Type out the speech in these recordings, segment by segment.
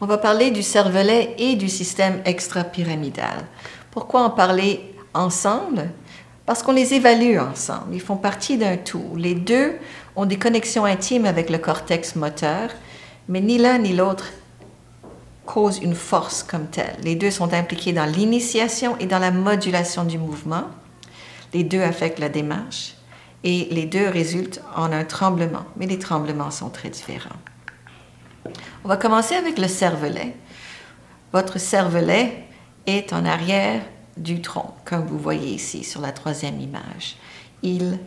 On va parler du cervelet et du système extrapyramidal. Pourquoi en parler ensemble? Parce qu'on les évalue ensemble. Ils font partie d'un tout. Les deux ont des connexions intimes avec le cortex moteur, mais ni l'un ni l'autre cause une force comme telle. Les deux sont impliqués dans l'initiation et dans la modulation du mouvement. Les deux affectent la démarche et les deux résultent en un tremblement, mais les tremblements sont très différents. On va commencer avec le cervelet. Votre cervelet est en arrière du tronc, comme vous voyez ici sur la troisième image. Il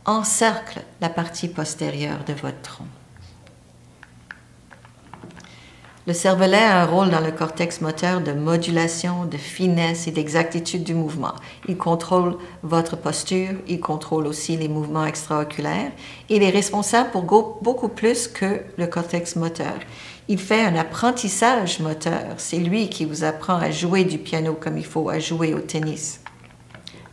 encercle la partie postérieure de votre tronc. Le cervelet a un rôle dans le cortex moteur de modulation, de finesse et d'exactitude du mouvement. Il contrôle votre posture, il contrôle aussi les mouvements extraoculaires. Il est responsable pour beaucoup plus que le cortex moteur. Il fait un apprentissage moteur. C'est lui qui vous apprend à jouer du piano comme il faut, à jouer au tennis,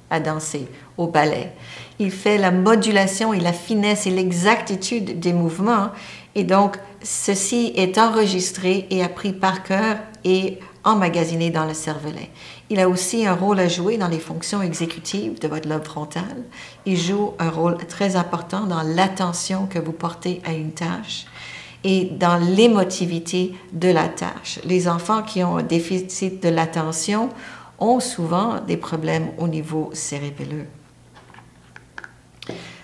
à danser, au ballet. Il fait la modulation et la finesse et l'exactitude des mouvements. Et donc, ceci est enregistré et appris par cœur et emmagasiné dans le cervelet. Il a aussi un rôle à jouer dans les fonctions exécutives de votre lobe frontal. Il joue un rôle très important dans l'attention que vous portez à une tâche et dans l'émotivité de la tâche. Les enfants qui ont un déficit de l'attention ont souvent des problèmes au niveau cérébelleux.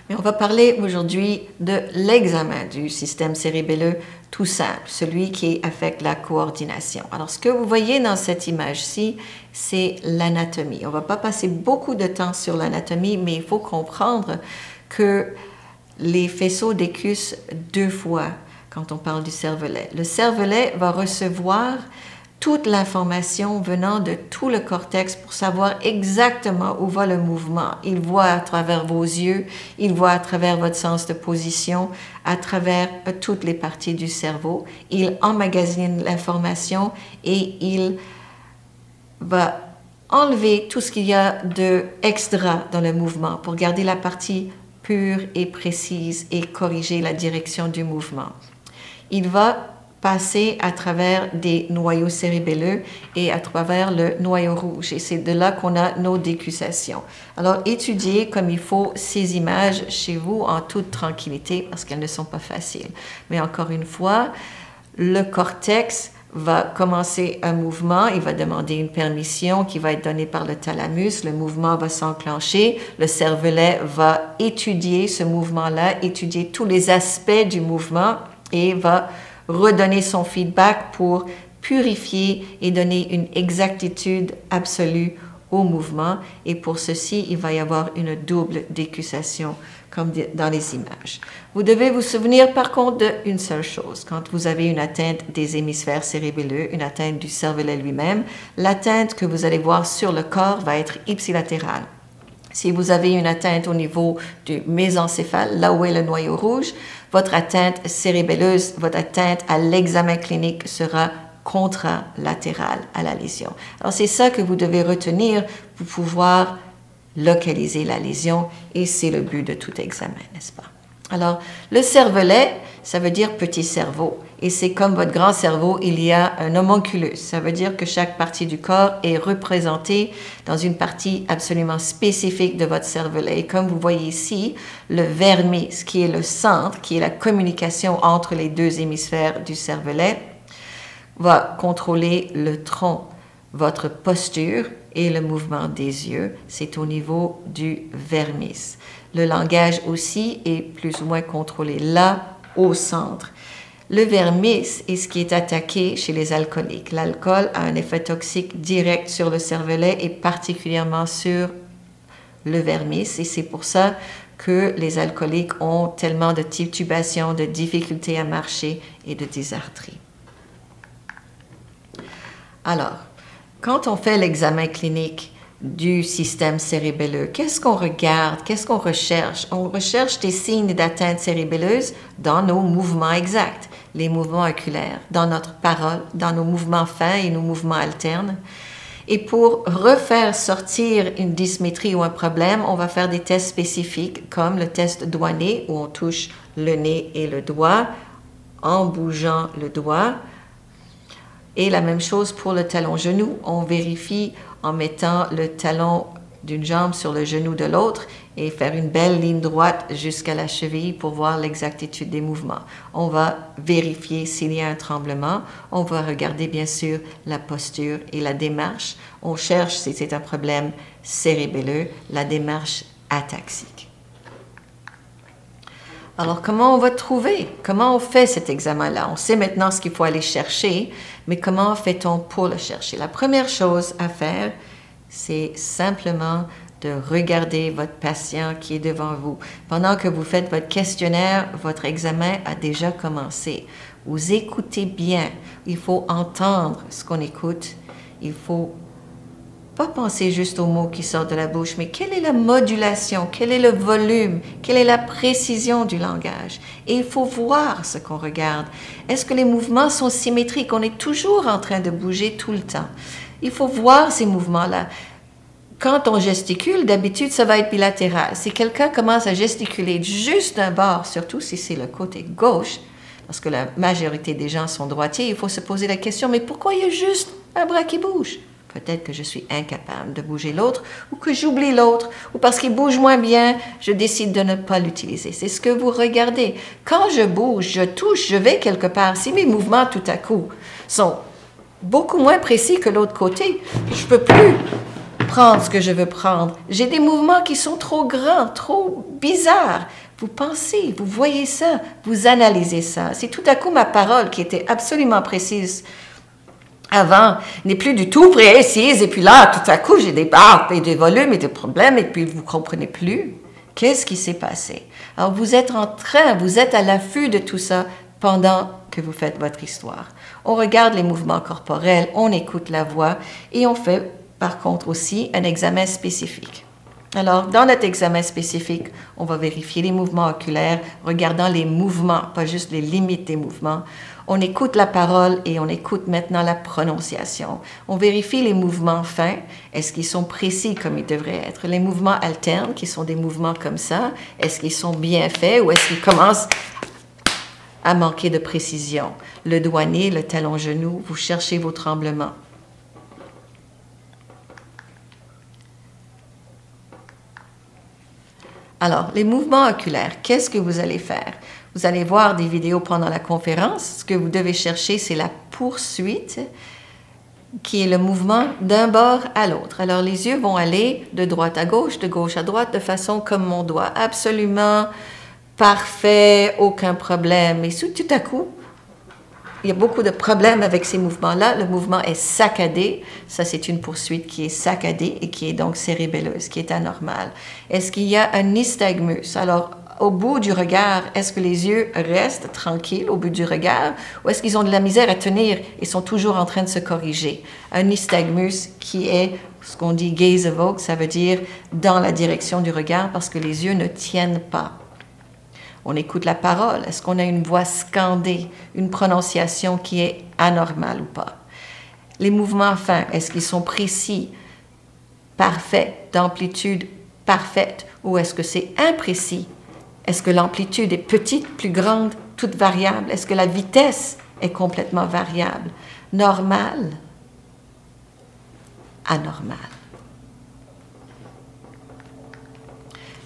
Mais on va parler aujourd'hui de l'examen du système cérébelleux tout simple, celui qui affecte la coordination. Alors, ce que vous voyez dans cette image-ci, c'est l'anatomie. On ne va pas passer beaucoup de temps sur l'anatomie, mais il faut comprendre que les faisceaux décussent deux fois quand on parle du cervelet. Le cervelet va recevoir toute l'information venant de tout le cortex pour savoir exactement où va le mouvement. Il voit à travers vos yeux, il voit à travers votre sens de position, à travers toutes les parties du cerveau. Il emmagasine l'information et il va enlever tout ce qu'il y a de extra dans le mouvement pour garder la partie pure et précise et corriger la direction du mouvement. Il va passer à travers des noyaux cérébelleux et à travers le noyau rouge. Et c'est de là qu'on a nos décussations. Alors, étudiez comme il faut ces images chez vous en toute tranquillité parce qu'elles ne sont pas faciles. Mais encore une fois, le cortex va commencer un mouvement, il va demander une permission qui va être donnée par le thalamus, le mouvement va s'enclencher, le cervelet va étudier ce mouvement-là, étudier tous les aspects du mouvement et va redonner son feedback pour purifier et donner une exactitude absolue au mouvement. Et pour ceci, il va y avoir une double décussation, comme dans les images. Vous devez vous souvenir par contre d'une seule chose. Quand vous avez une atteinte des hémisphères cérébelleux, une atteinte du cervelet lui-même, l'atteinte que vous allez voir sur le corps va être ipsilatérale. Si vous avez une atteinte au niveau du mésencéphale, là où est le noyau rouge, votre atteinte cérébelleuse, votre atteinte à l'examen clinique sera contralatérale à la lésion. Alors, c'est ça que vous devez retenir pour pouvoir localiser la lésion et c'est le but de tout examen, n'est-ce pas? Alors, le cervelet, ça veut dire petit cerveau. Et c'est comme votre grand cerveau, il y a un homunculus. Ça veut dire que chaque partie du corps est représentée dans une partie absolument spécifique de votre cervelet. Et comme vous voyez ici, le vermis, qui est le centre, qui est la communication entre les deux hémisphères du cervelet, va contrôler le tronc, votre posture et le mouvement des yeux. C'est au niveau du vermis. Le langage aussi est plus ou moins contrôlé là, au centre. Le vermis est ce qui est attaqué chez les alcooliques. L'alcool a un effet toxique direct sur le cervelet et particulièrement sur le vermis. Et c'est pour ça que les alcooliques ont tellement de titubation, de difficultés à marcher et de dysarthrie. Alors, quand on fait l'examen clinique du système cérébelleux, qu'est-ce qu'on regarde, qu'est-ce qu'on recherche? On recherche des signes d'atteinte cérébelleuse dans nos mouvements exacts, les mouvements oculaires, dans notre parole, dans nos mouvements fins et nos mouvements alternes. Et pour refaire sortir une dysmétrie ou un problème, on va faire des tests spécifiques comme le test doigt-nez où on touche le nez et le doigt en bougeant le doigt. Et la même chose pour le talon-genou. On vérifie en mettant le talon d'une jambe sur le genou de l'autre et faire une belle ligne droite jusqu'à la cheville pour voir l'exactitude des mouvements. On va vérifier s'il y a un tremblement. On va regarder bien sûr la posture et la démarche. On cherche si c'est un problème cérébelleux, la démarche ataxique. Alors, comment on va trouver? Comment on fait cet examen-là? On sait maintenant ce qu'il faut aller chercher, mais comment fait-on pour le chercher? La première chose à faire, c'est simplement de regarder votre patient qui est devant vous. Pendant que vous faites votre questionnaire, votre examen a déjà commencé. Vous écoutez bien. Il faut entendre ce qu'on écoute. Il faut pas penser juste aux mots qui sortent de la bouche, mais quelle est la modulation, quel est le volume, quelle est la précision du langage. Et il faut voir ce qu'on regarde. Est-ce que les mouvements sont symétriques? On est toujours en train de bouger tout le temps. Il faut voir ces mouvements-là. Quand on gesticule, d'habitude, ça va être bilatéral. Si quelqu'un commence à gesticuler juste d'un bord, surtout si c'est le côté gauche, parce que la majorité des gens sont droitiers, il faut se poser la question, mais pourquoi il y a juste un bras qui bouge? Peut-être que je suis incapable de bouger l'autre, ou que j'oublie l'autre, ou parce qu'il bouge moins bien, je décide de ne pas l'utiliser. C'est ce que vous regardez. Quand je bouge, je touche, je vais quelque part. Si mes mouvements, tout à coup, sont beaucoup moins précis que l'autre côté, je ne peux plus prendre ce que je veux prendre. J'ai des mouvements qui sont trop grands, trop bizarres. Vous pensez, vous voyez ça, vous analysez ça. Si tout à coup ma parole, qui était absolument précise avant, n'est plus du tout précise, et puis là, tout à coup, j'ai des barres et des volumes et des problèmes, et puis vous ne comprenez plus. Qu'est-ce qui s'est passé? Alors, vous êtes vous êtes à l'affût de tout ça pendant que vous faites votre histoire. On regarde les mouvements corporels, on écoute la voix, et on fait par contre aussi un examen spécifique. Alors, dans notre examen spécifique, on va vérifier les mouvements oculaires, regardant les mouvements, pas juste les limites des mouvements. On écoute la parole et on écoute maintenant la prononciation. On vérifie les mouvements fins. Est-ce qu'ils sont précis comme ils devraient être? Les mouvements alternes, qui sont des mouvements comme ça, est-ce qu'ils sont bien faits ou est-ce qu'ils commencent à manquer de précision? Le doignet, le talon-genou, vous cherchez vos tremblements. Alors, les mouvements oculaires, qu'est-ce que vous allez faire? Vous allez voir des vidéos pendant la conférence. Ce que vous devez chercher, c'est la poursuite, qui est le mouvement d'un bord à l'autre. Alors, les yeux vont aller de droite à gauche à droite, de façon comme mon doigt. Absolument parfait, aucun problème. Et tout à coup, il y a beaucoup de problèmes avec ces mouvements-là. Le mouvement est saccadé. Ça, c'est une poursuite qui est saccadée et qui est donc cérébelleuse, qui est anormale. Est-ce qu'il y a un nystagmus? Alors, au bout du regard, est-ce que les yeux restent tranquilles au bout du regard ou est-ce qu'ils ont de la misère à tenir et sont toujours en train de se corriger? Un nystagmus qui est ce qu'on dit gaze evoked, ça veut dire dans la direction du regard parce que les yeux ne tiennent pas. On écoute la parole. Est-ce qu'on a une voix scandée, une prononciation qui est anormale ou pas? Les mouvements fins, est-ce qu'ils sont précis, parfaits, d'amplitude parfaite, ou est-ce que c'est imprécis? Est-ce que l'amplitude est petite, plus grande, toute variable? Est-ce que la vitesse est complètement variable? Normal, anormal.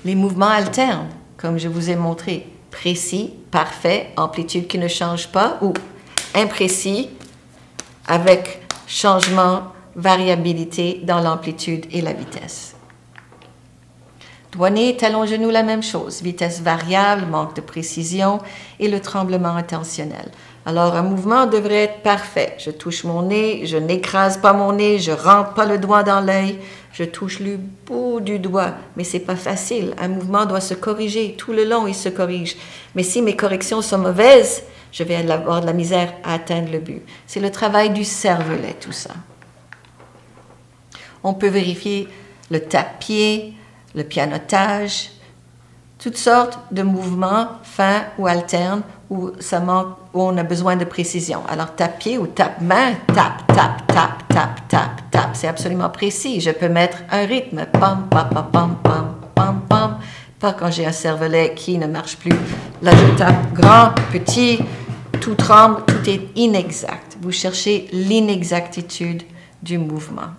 Les mouvements alternes, comme je vous ai montré, précis, parfait, amplitude qui ne change pas, ou imprécis, avec changement, variabilité dans l'amplitude et la vitesse. Doignet, talon-genou, la même chose. Vitesse variable, manque de précision et le tremblement intentionnel. Alors, un mouvement devrait être parfait. Je touche mon nez, je n'écrase pas mon nez, je rentre pas le doigt dans l'œil, je touche le bout du doigt. Mais c'est pas facile. Un mouvement doit se corriger. Tout le long, il se corrige. Mais si mes corrections sont mauvaises, je vais avoir de la misère à atteindre le but. C'est le travail du cervelet, tout ça. On peut vérifier le tape-pied, le pianotage, toutes sortes de mouvements fins ou alternes où ça manque, où on a besoin de précision. Alors, tape-pied ou tape-main, tape, tape, tape, tape, tape, tape. C'est absolument précis. Je peux mettre un rythme. Pam, pam, pam, pam, pam, pam, pam. Pas quand j'ai un cervelet qui ne marche plus. Là, je tape grand, petit, tout tremble, tout est inexact. Vous cherchez l'inexactitude du mouvement.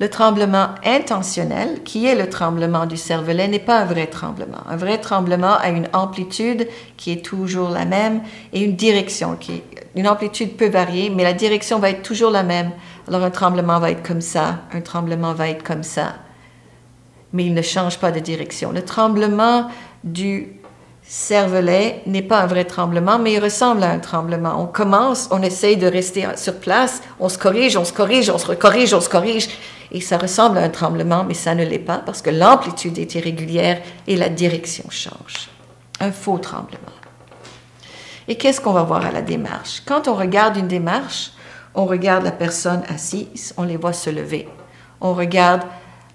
Le tremblement intentionnel, qui est le tremblement du cervelet, n'est pas un vrai tremblement. Un vrai tremblement a une amplitude qui est toujours la même et une direction une amplitude peut varier, mais la direction va être toujours la même. Alors un tremblement va être comme ça, un tremblement va être comme ça, mais il ne change pas de direction. Le tremblement du cervelet n'est pas un vrai tremblement, mais il ressemble à un tremblement. On commence, on essaye de rester sur place, on se corrige, on se corrige, on se recorrige, on se corrige, et ça ressemble à un tremblement, mais ça ne l'est pas parce que l'amplitude est irrégulière et la direction change. Un faux tremblement. Et qu'est-ce qu'on va voir à la démarche? Quand on regarde une démarche, on regarde la personne assise, on les voit se lever. On regarde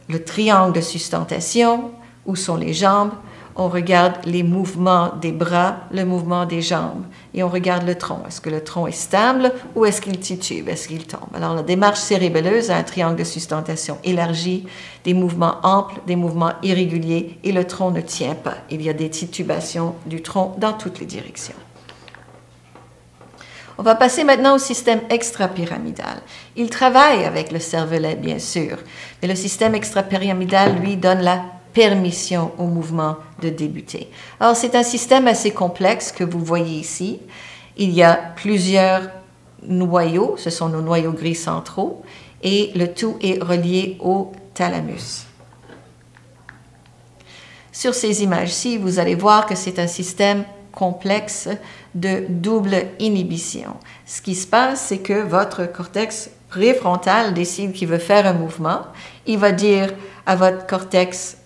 le triangle de sustentation, où sont les jambes. On regarde les mouvements des bras, le mouvement des jambes. Et on regarde le tronc. Est-ce que le tronc est stable ou est-ce qu'il titube, est-ce qu'il tombe? Alors, la démarche cérébelleuse a un triangle de sustentation élargi, des mouvements amples, des mouvements irréguliers, et le tronc ne tient pas. Il y a des titubations du tronc dans toutes les directions. On va passer maintenant au système extrapyramidal. Il travaille avec le cervelet, bien sûr, mais le système extrapyramidal, lui, donne la permission au mouvement de débuter. Alors, c'est un système assez complexe que vous voyez ici. Il y a plusieurs noyaux, ce sont nos noyaux gris centraux, et le tout est relié au thalamus. Sur ces images-ci, vous allez voir que c'est un système complexe de double inhibition. Ce qui se passe, c'est que votre cortex préfrontal décide qu'il veut faire un mouvement. Il va dire à votre cortex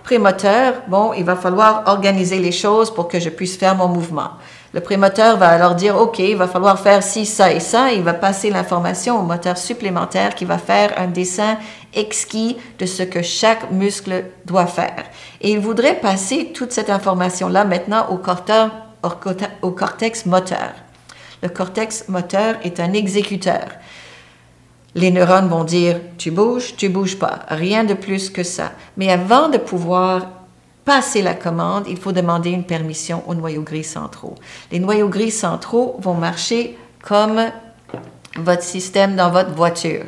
prémoteur, bon, il va falloir organiser les choses pour que je puisse faire mon mouvement. Le prémoteur va alors dire, OK, il va falloir faire ci, ça et ça. Il va passer l'information au moteur supplémentaire qui va faire un dessin exquis de ce que chaque muscle doit faire. Et il voudrait passer toute cette information-là maintenant au cortex moteur. Le cortex moteur est un exécuteur. Les neurones vont dire « tu bouges pas », rien de plus que ça. Mais avant de pouvoir passer la commande, il faut demander une permission aux noyaux gris centraux. Les noyaux gris centraux vont marcher comme votre système dans votre voiture.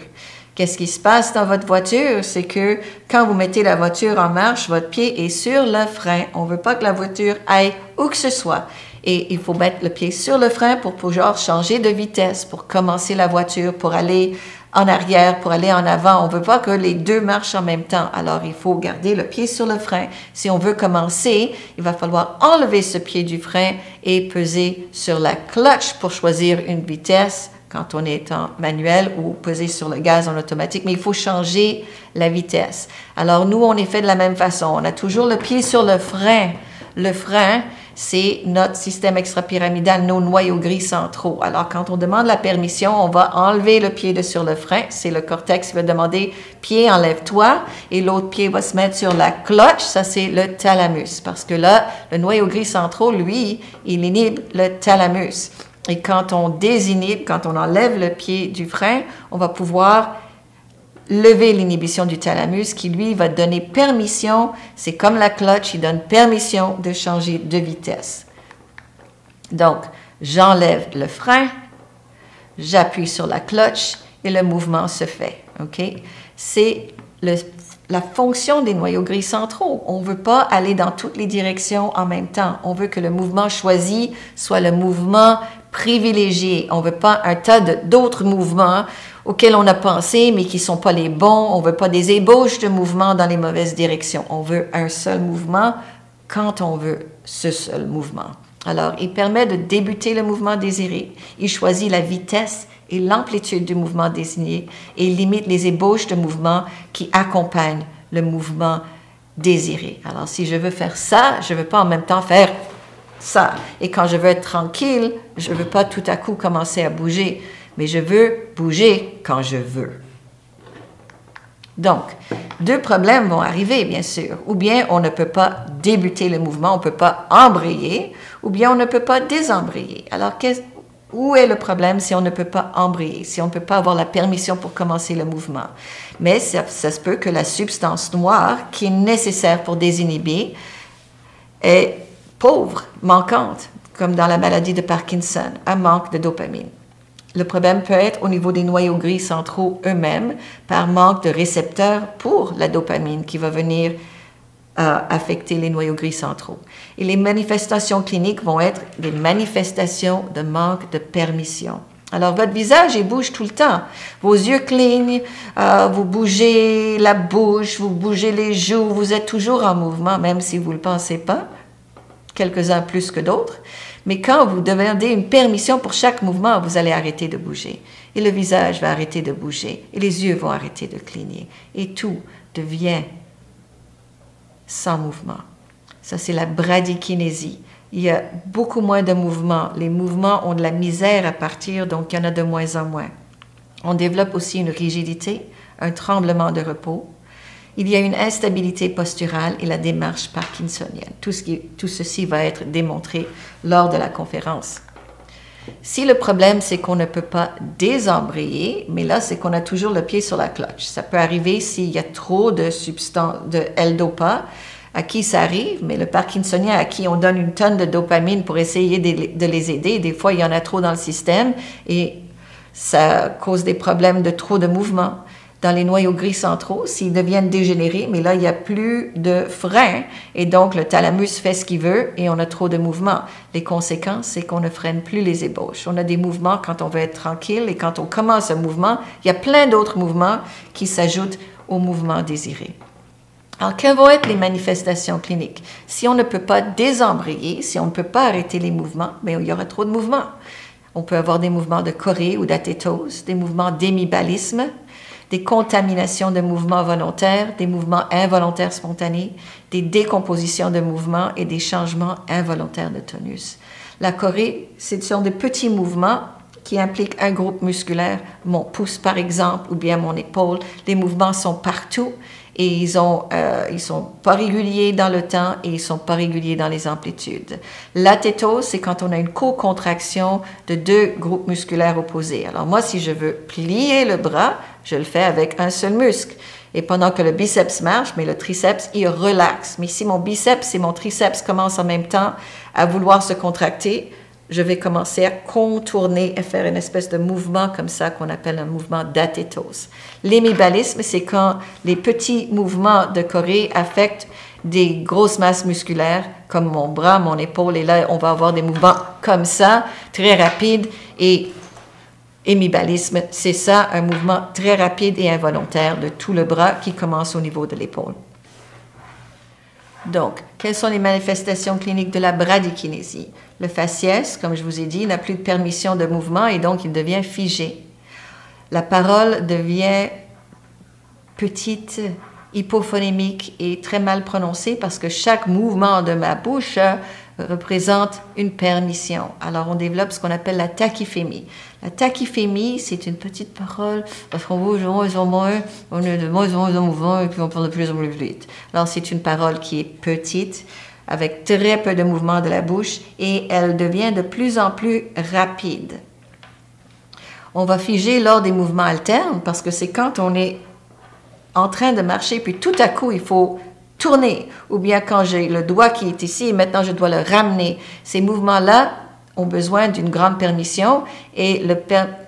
Qu'est-ce qui se passe dans votre voiture? C'est que quand vous mettez la voiture en marche, votre pied est sur le frein. On ne veut pas que la voiture aille où que ce soit. Et il faut mettre le pied sur le frein pour pouvoir changer de vitesse, pour commencer la voiture, pour aller en arrière, pour aller en avant. On ne veut pas que les deux marchent en même temps. Alors, il faut garder le pied sur le frein. Si on veut commencer, il va falloir enlever ce pied du frein et peser sur la clutch pour choisir une vitesse quand on est en manuel ou peser sur le gaz en automatique. Mais il faut changer la vitesse. Alors, nous, on est fait de la même façon. On a toujours le pied sur le frein. Le frein, c'est notre système extrapyramidal, nos noyaux gris centraux. Alors, quand on demande la permission, on va enlever le pied de sur le frein. C'est le cortex qui va demander « pied, enlève-toi » et l'autre pied va se mettre sur la clutch. Ça, c'est le thalamus. Parce que là, le noyau gris central, lui, il inhibe le thalamus. Et quand on désinhibe, quand on enlève le pied du frein, on va pouvoir lever l'inhibition du thalamus qui, lui, va donner permission, c'est comme la clutch, il donne permission de changer de vitesse. Donc, j'enlève le frein, j'appuie sur la clutch et le mouvement se fait. OK? C'est la fonction des noyaux gris centraux. On ne veut pas aller dans toutes les directions en même temps. On veut que le mouvement choisi soit le mouvement privilégié. On ne veut pas un tas d'autres mouvements auxquels on a pensé, mais qui ne sont pas les bons. On ne veut pas des ébauches de mouvements dans les mauvaises directions. On veut un seul mouvement quand on veut ce seul mouvement. Alors, il permet de débuter le mouvement désiré. Il choisit la vitesse et l'amplitude du mouvement désigné et il limite les ébauches de mouvements qui accompagnent le mouvement désiré. Alors, si je veux faire ça, je ne veux pas en même temps faire ça. Et quand je veux être tranquille, je ne veux pas tout à coup commencer à bouger, mais je veux bouger quand je veux. Donc, deux problèmes vont arriver, bien sûr. Ou bien on ne peut pas débuter le mouvement, on ne peut pas embrayer, ou bien on ne peut pas désembrayer. Alors, où est le problème si on ne peut pas embrayer, si on ne peut pas avoir la permission pour commencer le mouvement? Mais ça se peut que la substance noire qui est nécessaire pour désinhiber est pauvre, manquante, comme dans la maladie de Parkinson, un manque de dopamine. Le problème peut être au niveau des noyaux gris centraux eux-mêmes, par manque de récepteurs pour la dopamine qui va venir affecter les noyaux gris centraux. Et les manifestations cliniques vont être des manifestations de manque de permission. Alors, votre visage, il bouge tout le temps. Vos yeux clignent, vous bougez la bouche, vous bougez les joues, vous êtes toujours en mouvement, même si vous ne le pensez pas, quelques-uns plus que d'autres. Mais quand vous demandez une permission pour chaque mouvement, vous allez arrêter de bouger. Et le visage va arrêter de bouger. Et les yeux vont arrêter de cligner. Et tout devient sans mouvement. Ça, c'est la bradykinésie. Il y a beaucoup moins de mouvements. Les mouvements ont de la misère à partir, donc il y en a de moins en moins. On développe aussi une rigidité, un tremblement de repos. Il y a une instabilité posturale et la démarche parkinsonienne. Tout ceci va être démontré lors de la conférence. Si le problème, c'est qu'on ne peut pas désembrayer, mais là, c'est qu'on a toujours le pied sur la cloche. Ça peut arriver s'il y a trop de substances, de L-Dopa, à qui ça arrive, mais le parkinsonien à qui on donne une tonne de dopamine pour essayer de les aider, des fois, il y en a trop dans le système et ça cause des problèmes de trop de mouvement. Dans les noyaux gris centraux, s'ils deviennent dégénérés, mais là, il n'y a plus de frein et donc le thalamus fait ce qu'il veut et on a trop de mouvements. Les conséquences, c'est qu'on ne freine plus les ébauches. On a des mouvements quand on veut être tranquille et quand on commence un mouvement, il y a plein d'autres mouvements qui s'ajoutent au mouvement désiré. Alors, quelles vont être les manifestations cliniques? Si on ne peut pas désembrayer, si on ne peut pas arrêter les mouvements, mais il y aura trop de mouvements. On peut avoir des mouvements de chorée ou d'athétose, des mouvements d'hémibalisme, des contaminations de mouvements volontaires, des mouvements involontaires spontanés, des décompositions de mouvements et des changements involontaires de tonus. La chorée, ce sont des petits mouvements qui impliquent un groupe musculaire, mon pouce par exemple, ou bien mon épaule. Les mouvements sont partout et ils sont pas réguliers dans le temps et ils sont pas réguliers dans les amplitudes. L'athétose, c'est quand on a une co-contraction de deux groupes musculaires opposés. Alors moi, si je veux plier le bras, je le fais avec un seul muscle. Et pendant que le biceps marche, mais le triceps, il relaxe. Mais si mon biceps et mon triceps commencent en même temps à vouloir se contracter, je vais commencer à contourner et faire une espèce de mouvement comme ça qu'on appelle un mouvement d'athétose. L'hémibalisme, c'est quand les petits mouvements de chorée affectent des grosses masses musculaires comme mon bras, mon épaule, et là, on va avoir des mouvements comme ça, très rapides, et hémibalisme, c'est ça, un mouvement très rapide et involontaire de tout le bras qui commence au niveau de l'épaule. Donc, quelles sont les manifestations cliniques de la bradykinésie? Le faciès, comme je vous ai dit, n'a plus de permission de mouvement et donc il devient figé. La parole devient petite, hypophonémique et très mal prononcée parce que chaque mouvement de ma bouche représente une permission. Alors, on développe ce qu'on appelle la tachyphémie. La tachyphémie, c'est une petite parole parce qu'on bouge de moins en moins, on est de moins en moins en mouvement et puis on parle de plus en plus vite. Alors, c'est une parole qui est petite, avec très peu de mouvement de la bouche et elle devient de plus en plus rapide. On va figer lors des mouvements alternes parce que c'est quand on est en train de marcher puis tout à coup, il faut tourner, ou bien quand j'ai le doigt qui est ici et maintenant je dois le ramener. Ces mouvements-là ont besoin d'une grande permission et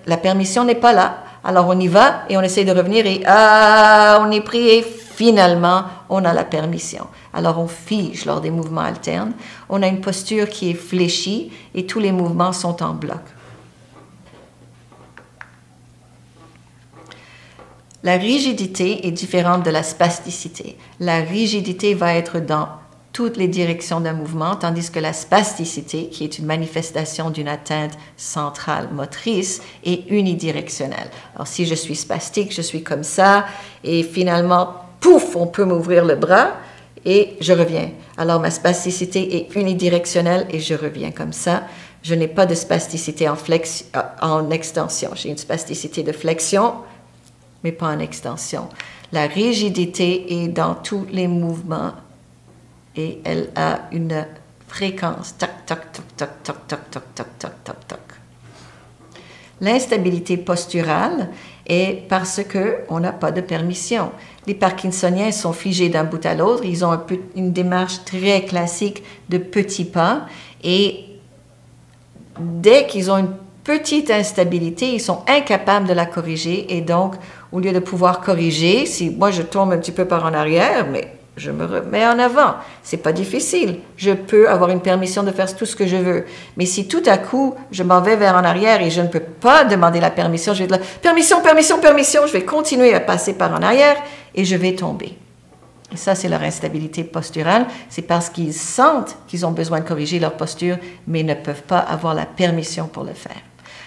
la permission n'est pas là. Alors on y va et on essaie de revenir et on est pris et finalement on a la permission. Alors on fige lors des mouvements alternes. On a une posture qui est fléchie et tous les mouvements sont en bloc. La rigidité est différente de la spasticité. La rigidité va être dans toutes les directions d'un mouvement, tandis que la spasticité, qui est une manifestation d'une atteinte centrale motrice, est unidirectionnelle. Alors si je suis spastique, je suis comme ça, et finalement, pouf, on peut m'ouvrir le bras, et je reviens. Alors ma spasticité est unidirectionnelle, et je reviens comme ça. Je n'ai pas de spasticité en extension. J'ai une spasticité de flexion, mais pas en extension. La rigidité est dans tous les mouvements et elle a une fréquence. Toc, toc, toc, toc, toc, toc, toc, toc, toc, toc, toc. L'instabilité posturale est parce qu'on n'a pas de permission. Les Parkinsoniens sont figés d'un bout à l'autre, ils ont une démarche très classique de petits pas et dès qu'ils ont une petite instabilité, ils sont incapables de la corriger et donc, au lieu de pouvoir corriger, si moi je tombe un petit peu par en arrière, mais je me remets en avant, c'est pas difficile, je peux avoir une permission de faire tout ce que je veux. Mais si tout à coup, je m'en vais vers en arrière et je ne peux pas demander la permission, je vais dire permission, permission, permission, je vais continuer à passer par en arrière et je vais tomber. Et ça, c'est leur instabilité posturale. C'est parce qu'ils sentent qu'ils ont besoin de corriger leur posture, mais ne peuvent pas avoir la permission pour le faire.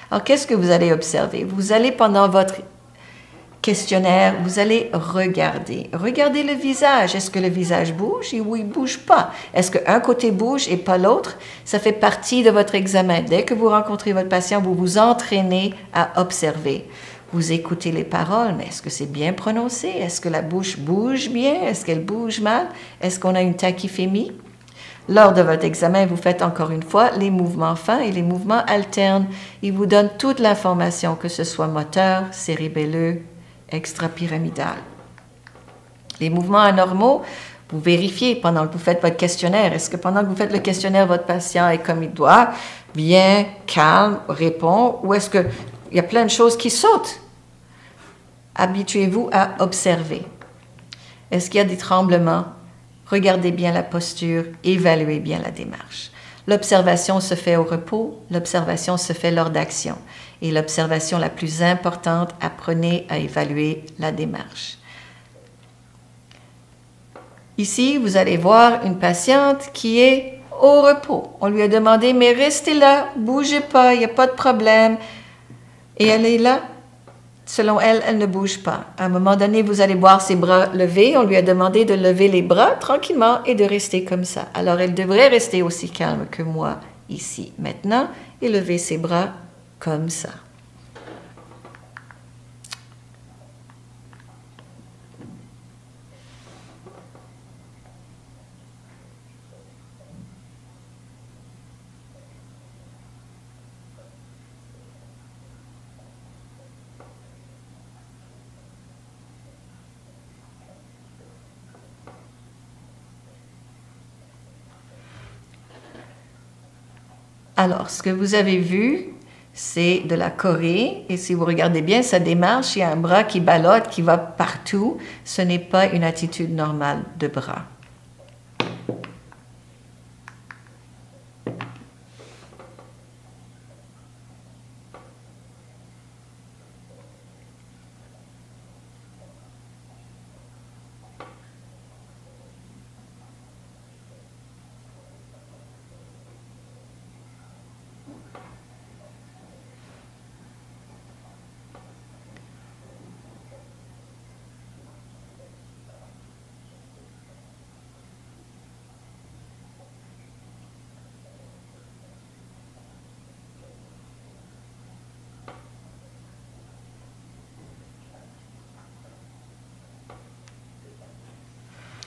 Alors, qu'est-ce que vous allez observer? Vous allez, pendant votre questionnaire, vous allez regarder. Regardez le visage. Est-ce que le visage bouge ou il ne bouge pas? Est-ce qu'un côté bouge et pas l'autre? Ça fait partie de votre examen. Dès que vous rencontrez votre patient, vous vous entraînez à observer. Vous écoutez les paroles, mais est-ce que c'est bien prononcé? Est-ce que la bouche bouge bien? Est-ce qu'elle bouge mal? Est-ce qu'on a une tachyphémie? Lors de votre examen, vous faites encore une fois les mouvements fins et les mouvements alternes. Ils vous donnent toute l'information, que ce soit moteur, cérébelleux, extrapyramidal. Les mouvements anormaux, vous vérifiez pendant que vous faites votre questionnaire. Est-ce que pendant que vous faites le questionnaire, votre patient est comme il doit, bien, calme, répond, ou est-ce qu'il y a plein de choses qui sautent? Habituez-vous à observer. Est-ce qu'il y a des tremblements? Regardez bien la posture, évaluez bien la démarche. L'observation se fait au repos, l'observation se fait lors d'action. Et l'observation la plus importante, apprenez à évaluer la démarche. Ici, vous allez voir une patiente qui est au repos. On lui a demandé, mais restez là, bougez pas, il n'y a pas de problème. Et elle est là. Selon elle, elle ne bouge pas. À un moment donné, vous allez voir ses bras levés. On lui a demandé de lever les bras tranquillement et de rester comme ça. Alors, elle devrait rester aussi calme que moi ici maintenant et lever ses bras comme ça. Alors, ce que vous avez vu, c'est de la choré. Et si vous regardez bien sa démarche, il y a un bras qui ballotte, qui va partout. Ce n'est pas une attitude normale de bras.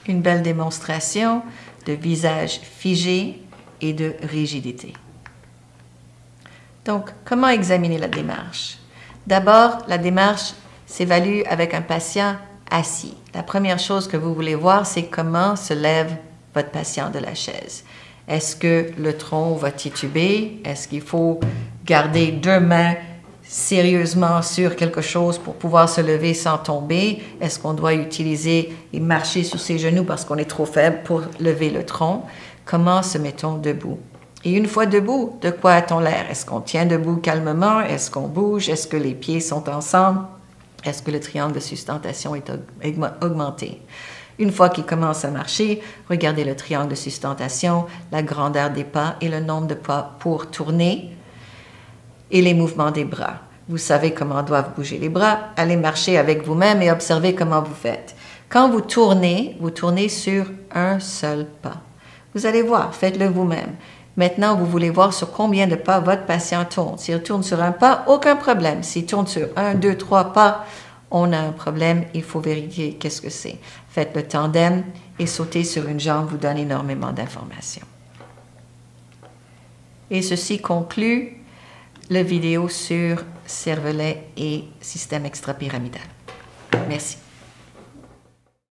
Une belle démonstration de visage figé et de rigidité. Donc, comment examiner la démarche? D'abord, la démarche s'évalue avec un patient assis. La première chose que vous voulez voir, c'est comment se lève votre patient de la chaise. Est-ce que le tronc va tituber? Est-ce qu'il faut garder deux mains sérieusement sur quelque chose pour pouvoir se lever sans tomber? Est-ce qu'on doit utiliser et marcher sur ses genoux parce qu'on est trop faible pour lever le tronc? Comment se met-on debout? Et une fois debout, de quoi a-t-on l'air? Est-ce qu'on tient debout calmement? Est-ce qu'on bouge? Est-ce que les pieds sont ensemble? Est-ce que le triangle de sustentation est augmenté? Une fois qu'il commence à marcher, regardez le triangle de sustentation, la grandeur des pas et le nombre de pas pour tourner et les mouvements des bras. Vous savez comment doivent bouger les bras. Allez marcher avec vous-même et observez comment vous faites. Quand vous tournez sur un seul pas. Vous allez voir, faites-le vous-même. Maintenant, vous voulez voir sur combien de pas votre patient tourne. S'il tourne sur un pas, aucun problème. S'il tourne sur 1, 2, 3 pas, on a un problème. Il faut vérifier qu'est-ce que c'est. Faites le tandem et sauter sur une jambe vous donne énormément d'informations. Et ceci conclut la vidéo sur cervelet et système extrapyramidal. Merci.